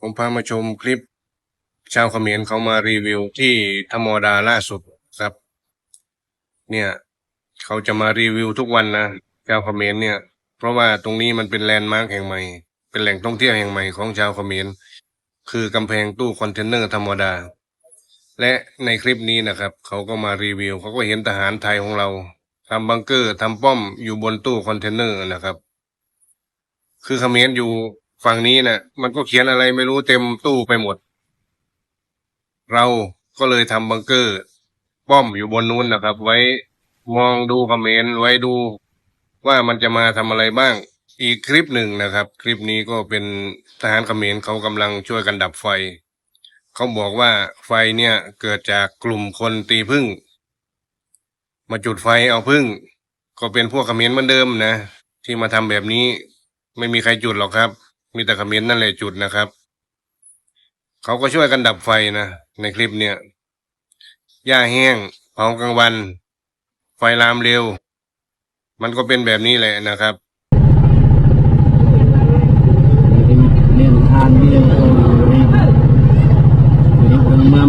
ผมพามาชมคลิปชาวเขมรเขามารีวิวที่ธรรมดาล่าสุดครับ เนี่ยเขาจะมารีวิวทุกวันนะชาวเขมรเนี่ย เพราะว่าตรงนี้มันเป็นแลนด์มาร์คแห่งใหม่ เป็นแหล่งท่องเที่ยวแห่งใหม่ของชาวเขมรคือกำแพงตู้คอนเทนเนอร์ธรรมดา และในคลิปนี้นะครับเขาก็มารีวิวเขาก็เห็นทหารไทยของเราทำบังเกอร์ทำป้อมอยู่บนตู้คอนเทนเนอร์นะครับ คือเขมรอยู่ฝั่งนี้นะมันก็เขียนอะไรไม่รู้เต็มตู้ไปหมด เราก็เลยทำบังเกอร์ป้อมอยู่บนนู้นนะครับ ไว้มองดูเขมรไว้ดูว่ามันจะมาทำอะไรบ้าง อีกคลิปหนึ่งนะครับ คลิปนี้ก็เป็นทหารเขมรเขากำลังช่วยกันดับไฟเขาบอกว่าไฟเนี่ยเกิดจากกลุ่มคนตีผึ้งมาจุดไฟเอาผึ้งก็เป็นพวกเขมรเหมือนเดิมนะที่มาทำแบบนี้ไม่มีใครจุดหรอกครับ มีแต่เขมรนั่นแหละจุดนะครับเขาก็ช่วยกันดับไฟนะในคลิปเนี่ยหญ้าแห้งเผากลางวันไฟลามเร็วมันก็เป็นแบบนี้แหละนะครับเรียนทานเรียน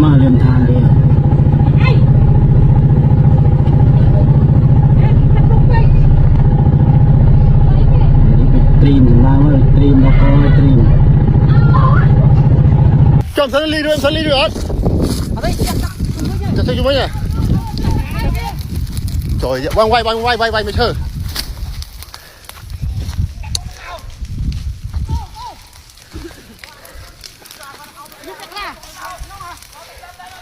มาเรียนทานเรียนตรีมมาว่าตรีมแล้วก็ตรีมจอมสันลีด้วยสันลีด้วยอ่ะจะใช่ไหมเนี่ยจอยวางไว้ไม่เชื่อ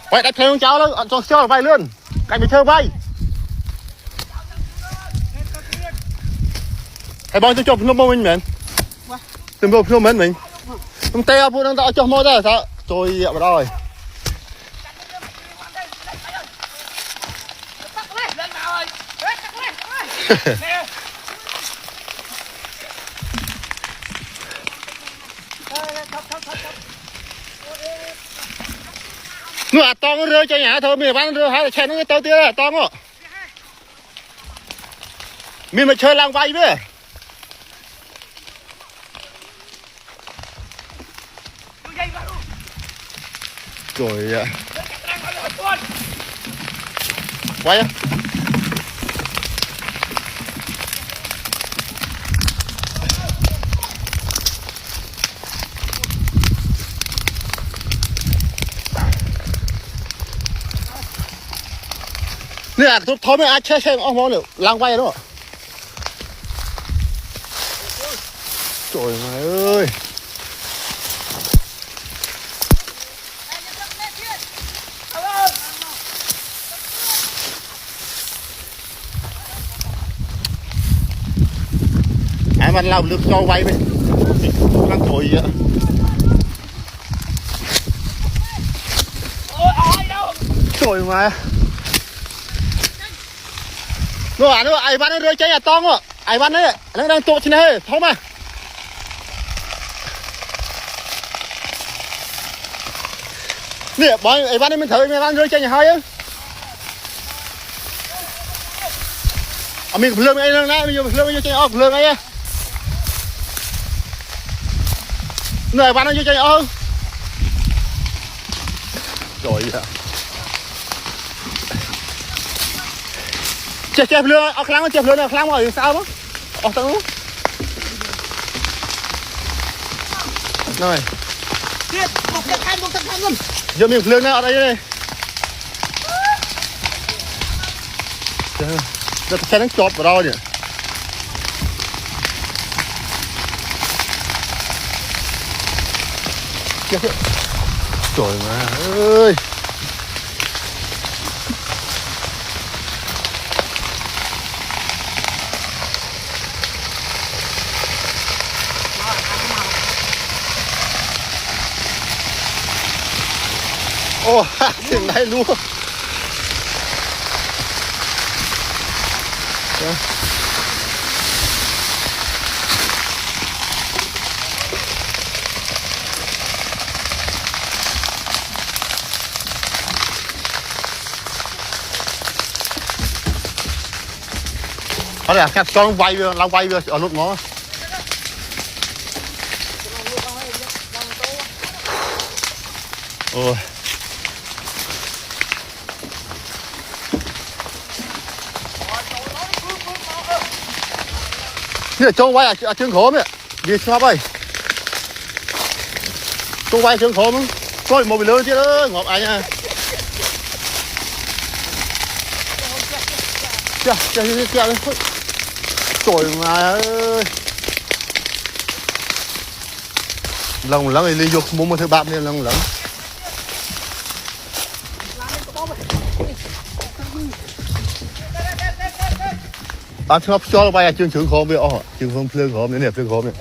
ไปđặt theo cháu đó cho bay luôn cạnh bị thơ bay thầy bong cho chụp nó mô mình từng bộ phim mình không teo phụ đang tạo cho mô ra sao tôi dẹp vào rồi nó to nó rơi cho nhà thôi mình bán rơi hai chén nó to tia to ngọ mình mà chơi lang vay với rồi ạ quay á nè thôi mấy ai chơi ông món được lang quay đó trời mày ơi ai mà làm được cho quay vậy đang trời vậy trời mà nó ai bắn nó rơi cháy à to ngọ ai bắn đấy nó đang tụt trên đây thôi mà nè bọn ai bắn đấy mình thử ai bắn rơi cháy nhà hơi á mình lương ấy nè bây giờ lương ấy cháy ốc lương ấy á nè bắn nó vô cháy ốc rồi vậy chẹp lương ở kháng chẹp lương ở kháng rồi sao đó ở tầng rồi giờ mình lương ở đây đây giờ xe nó chọt vào đâu nhỉ trời má ơi ô thằng này luôn Thôi nè, cho nó quay vừa, quay vừa ở lúc nó. โอ้ยเนี่ยจงไว้à trường khổ mẹ đi sao vậy jongไว้trường khổมั้งcoi một bị lớn chứ đó ngọt ai nha Kìa, kìa, kìa, kìa, kìa. Trời mà ơi. Lần lắm thì đi vô muốn một thứ bạp nên lần lắm. Bạn cho nó bay chương trưởng khóm bây giờ, chương khóm phơi khóm này phơi khóm này.